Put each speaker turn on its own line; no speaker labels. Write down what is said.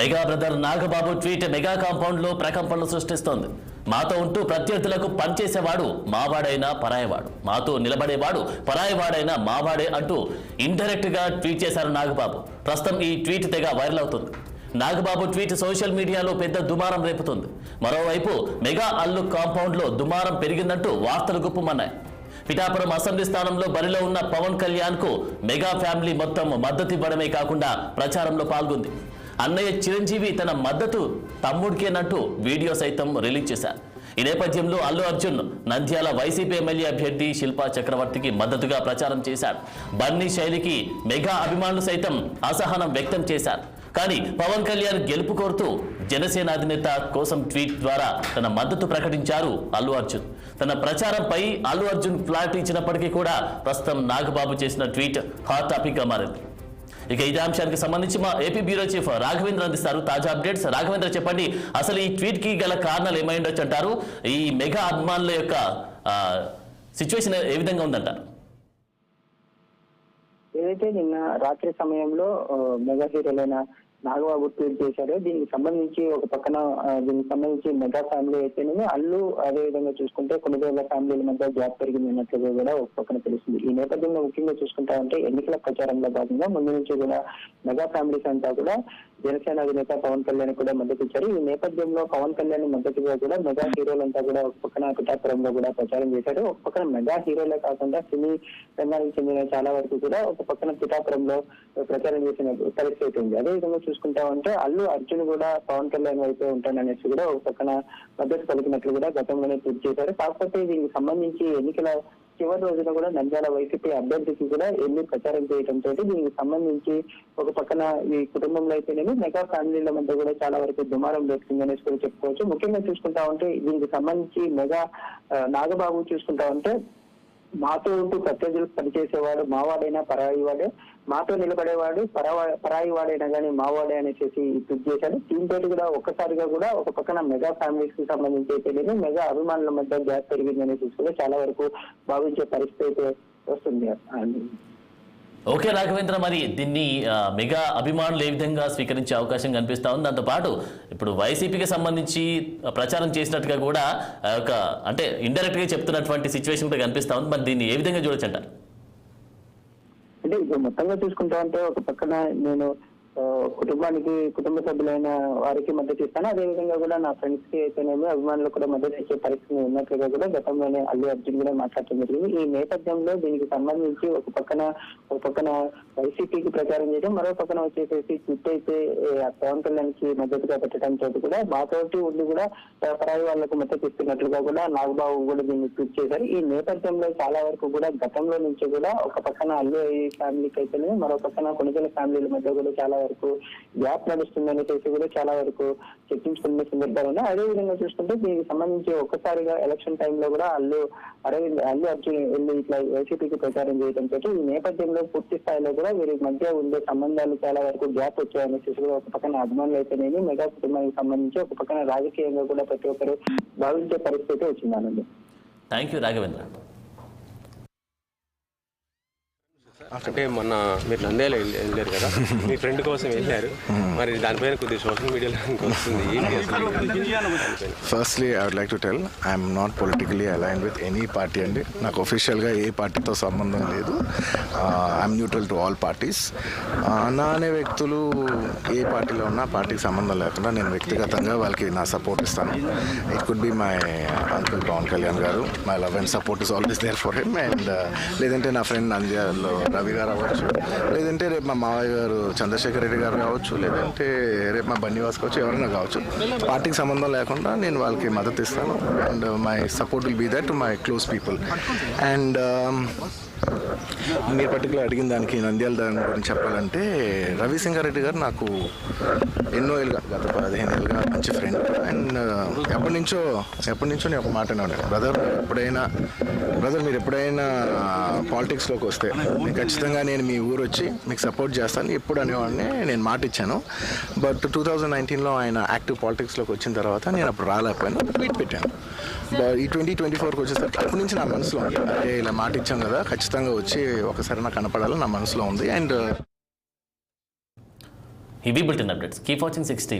Mega brother Nagababu tweet mega compound లో ప్రకంపనలు సృష్టిస్తోంది. మాతో ఉంటూ ప్రత్యర్థులకు పనిచేసేవాడు మావాడైనా పరాయవాడు, మాతో నిలబడేవాడు పరాయవాడైనా మావాడే అంటూ ఇండైరెక్ట్ గా ట్వీట్ చేశారు నాగబాబు. ప్రస్తుతం ఈ ట్వీట్ తెగ వైరల్ అవుతుంది. నాగబాబు ట్వీట్ సోషల్ మీడియాలో పెద్ద దుమారం రేపుతుంది. మరోవైపు మెగా అల్లు కాంపౌండ్ లో దుమారం పెరిగిందంటూ వార్తలు గుప్పుమన్నాయి. పిఠాపురం అసెంబ్లీ స్థానంలో బరిలో ఉన్న పవన్ కళ్యాణ్ కు మెగా ఫ్యామిలీ మొత్తం మద్దతు ఇవ్వడమే కాకుండా ప్రచారంలో పాల్గొంది. అన్నయ్య చిరంజీవి తన మద్దతు తమ్ముడికేనంటూ వీడియో సైతం రిలీజ్ చేశారు. ఈ నేపథ్యంలో అల్లు అర్జున్ నంద్యాల వైసీపీ ఎమ్మెల్యే అభ్యర్థి శిల్పా చక్రవర్తికి మద్దతుగా ప్రచారం చేశారు. బన్నీ శైలికి మెగా అభిమానులు సైతం అసహనం వ్యక్తం చేశారు. కానీ పవన్ కళ్యాణ్ గెలుపు కోరుతూ జనసేన అధినేత కోసం ట్వీట్ ద్వారా తన మద్దతు ప్రకటించారు అల్లు అర్జున్. తన ప్రచారంపై అల్లు అర్జున్ ఫ్లాట్ ఇచ్చినప్పటికీ కూడా ప్రస్తుతం నాగబాబు చేసిన ట్వీట్ హాట్ టాపిక్ గా మారింది. ఇక ఇదే అంశానికి సంబంధించి మా ఏపీ బ్యూరో చీఫ్ రాఘవేంద్ర అందిస్తారు తాజా అప్డేట్స్. రాఘవేంద్ర, చెప్పండి, అసలు ఈ ట్వీట్ కి గల కారణాలు ఏమైండొచ్చు అంటారు? ఈ మెగా అభిమానుల యొక్క సిచ్యువేషన్ ఏ విధంగా ఉందంటారు?
ఏదైతే నిన్న రాత్రి సమయంలో మెగా హీరోలైన నాగబాబు ట్వీట్ చేశారో దీనికి సంబంధించి ఒక పక్కన మెగా ఫ్యామిలీ అయితేనే అల్లు, అదే విధంగా చూసుకుంటే కొనుగోలు ఫ్యామిలీల మధ్య గ్యాప్ పెరిగిందన్నట్లుగా కూడా ఒక పక్కన తెలుస్తుంది. ఈ నేపథ్యంలో ముఖ్యంగా చూసుకుంటా ఉంటే ఎన్నికల ప్రచారంలో భాగంగా ముందు నుంచి కూడా మెగా ఫ్యామిలీస్ అంతా కూడా జనసేన అధినేత పవన్ కళ్యాణ్ కూడా మద్దతు ఇచ్చారు. ఈ నేపథ్యంలో పవన్ కళ్యాణ్ మద్దతుగా కూడా మెగా హీరోలంతా కూడా ఒక పక్కన పిఠాపురంలో కూడా ప్రచారం చేశారు. ఒక పక్కన మెగా హీరోలే కాకుండా సినీ రంగానికి చెందిన చాలా వరకు కూడా ఒక పక్కన పిఠాపురంలో ప్రచారం చేసిన పరిస్థితి ఉంది. అదేవిధంగా చూసుకుంటా ఉంటే అల్లు అర్జున్ కూడా పవన్ కళ్యాణ్ వైపే ఉంటాననేసి కూడా ఒక పక్కన మద్దతు పలికినట్లు కూడా గతంలోనే ట్వీట్ చేశారు. కాకపోతే దీనికి సంబంధించి ఎన్నికల చివరి రోజున కూడా నంద్యాల వైసీపీ అభ్యర్థికి కూడా ఎన్ని ప్రచారం చేయడంతో దీనికి సంబంధించి ఒక పక్కన ఈ కుటుంబంలో అయితేనేమి మెగా ఫ్యామిలీల మధ్య కూడా చాలా వరకు దుమారం రేపుతుందనేసి కూడా చెప్పుకోవచ్చు. ముఖ్యంగా చూసుకుంటా ఉంటే దీనికి సంబంధించి మెగా నాగబాబు చూసుకుంటా ఉంటే మాతో ఉంటూ ప్రత్యర్థులకు పనిచేసేవాడు మావాడైనా పరాయి వాడే, మాతో నిలబడేవాడు పరాయి వాడైనా కానీ మావాడే అనేసి ట్వీట్ చేశాడు. దీంతో కూడా ఒక్కసారిగా కూడా ఒక పక్కన మెగా ఫ్యామిలీస్ కి సంబంధించి అయితే మెగా అభిమానుల మధ్య గ్యాప్ పెరిగింది అనేసి కూడా చాలా వరకు భావించే పరిస్థితి అయితే వస్తుంది.
ఓకే రాఘవేంద్ర, మరి దీన్ని మెగా అభిమానులు ఏ విధంగా స్వీకరించే అవకాశం కనిపిస్తా ఉంది? దాంతోపాటు ఇప్పుడు వైసీపీకి సంబంధించి ప్రచారం చేసినట్టుగా కూడా అంటే ఇండైరెక్ట్ గా చెప్తున్నటువంటి సిచ్యువేషన్ కూడా కనిపిస్తా ఉంది. మరి దీన్ని ఏ విధంగా చూడొచ్చు అంటారు?
అంటే ఇప్పుడు మొత్తంగా చూసుకుంటా ఉంటే ఒక పక్కన నేను కుటుంబ సభ్యులైన వారికి మద్దతు ఇస్తాను, అదేవిధంగా కూడా నా ఫ్రెండ్స్ కి అయితేనేమి అభిమానులకు కూడా మద్దతు ఇచ్చే పరిస్థితి ఉన్నట్లుగా కూడా గతంలోనే అల్లు అర్జున్ కూడా మాట్లాడటం జరిగింది. ఈ నేపథ్యంలో దీనికి సంబంధించి ఒక పక్కన వైసీపీకి ప్రచారం చేయడం, మరో పక్కన వచ్చేసేసి ట్వీట్ అయితే పవన్ కళ్యాణ్ కి మద్దతుగా పెట్టడంతో కూడా మాతోటి ఉండి కూడా పరాయి వాళ్లకు మద్దతు ఇస్తున్నట్లుగా కూడా నాగబాబు కూడా దీన్ని ట్వీట్ చేశారు. ఈ నేపథ్యంలో చాలా వరకు కూడా గతంలో నుంచి కూడా ఒక పక్కన అల్లు ఫ్యామిలీకి అయితేనే మరో పక్కన కొనుగోలు ఫ్యామిలీల మధ్య కూడా చాలా వరకు గ్యాప్ నడుస్తుందని చెప్పి కూడా చాలా వరకు చర్చించుకున్న సందర్భాలు ఉన్నాయి. అదే విధంగా చూసుకుంటే దీనికి సంబంధించి ఒక్కసారిగా ఎలక్షన్ టైంలో కూడా అల్లు అర్జున్ వెళ్ళి ఇట్లా వైసీపీకి ప్రచారం చేయడంతో ఈ నేపథ్యంలో పూర్తి స్థాయిలో కూడా వీరి మధ్య ఉండే సంబంధాలు చాలా వరకు గ్యాప్ వచ్చాయని చెప్పి కూడా ఒక పక్కన అభిమానులు అయితేనేమి మెగా కుటుంబానికి సంబంధించి ఒక పక్కన రాజకీయంగా కూడా ప్రతి ఒక్కరు భావించే పరిస్థితి వచ్చిందనండి.
Thank you Raghavendra.
అంటే మొన్న మీరు నంద్యాల వెళ్ళారు కదా, మీ ఫ్రెండ్ కోసం వెళ్ళారు, మరి దానిపైన కొద్దిగా సోషల్ మీడియాలో వస్తుంది.
Firstly I would like to tell I'm not politically aligned with any party అండి. నాకు ఒఫిషియల్గా ఏ పార్టీతో సంబంధం లేదు. I'm neutral to all parties. నా అనే వ్యక్తులు ఏ పార్టీలో ఉన్నా పార్టీకి సంబంధం లేకుండా నేను వ్యక్తిగతంగా వాళ్ళకి నా సపోర్ట్ ఇస్తాను. It could be my uncle Pawan Kalyan garu. My love and support is always there for him. And లేదంటే నా ఫ్రెండ్ నంద్యాలలో రవి గారు అవ్వచ్చు, లేదంటే రేపు మా మావయ్య గారు చంద్రశేఖర్ రెడ్డి గారు కావచ్చు, లేదంటే రేపు మా బన్నివాస్ కావచ్చు, ఎవరైనా కావచ్చు. పార్టీకి సంబంధం లేకుండా నేను వాళ్ళకి మద్దతు ఇస్తాను. And my support will be that to my close people. And మీరు పర్టికులర్ అడిగిన దానికి నంద్యాల దాని గురించి చెప్పాలంటే రవిశంకర్ గారు నాకు ఎన్నో ఏళ్ళుగా, గత 15 ఏళ్ళుగా మంచి ఫ్రెండ్. అండ్ ఎప్పటి నుంచో నేను ఒక మాట ఉన్నాను, బ్రదర్ మీరు ఎప్పుడైనా పాలిటిక్స్లోకి వస్తే మీకు ఖచ్చితంగా నేను మీ ఊరు వచ్చి మీకు సపోర్ట్ చేస్తాను ఎప్పుడు అనేవాడిని నేను మాట ఇచ్చాను. బట్ 2019లో ఆయన యాక్టివ్ పాలిటిక్స్లోకి వచ్చిన తర్వాత నేను అప్పుడు రాలేకపోయాను, ట్వీట్ పెట్టాను. ఈ 2024కి వచ్చేసరికి అప్పటి నుంచి నా మనసులో ఉంది, అంటే ఇలా మాట ఇచ్చాం కదా ఖచ్చితంగా వచ్చి ఒకసారి నాకు కనపడాలని నా మనసులో ఉంది. అండ్
ఇవి బులెటిన్ అప్డేట్స్. Keep watching 60.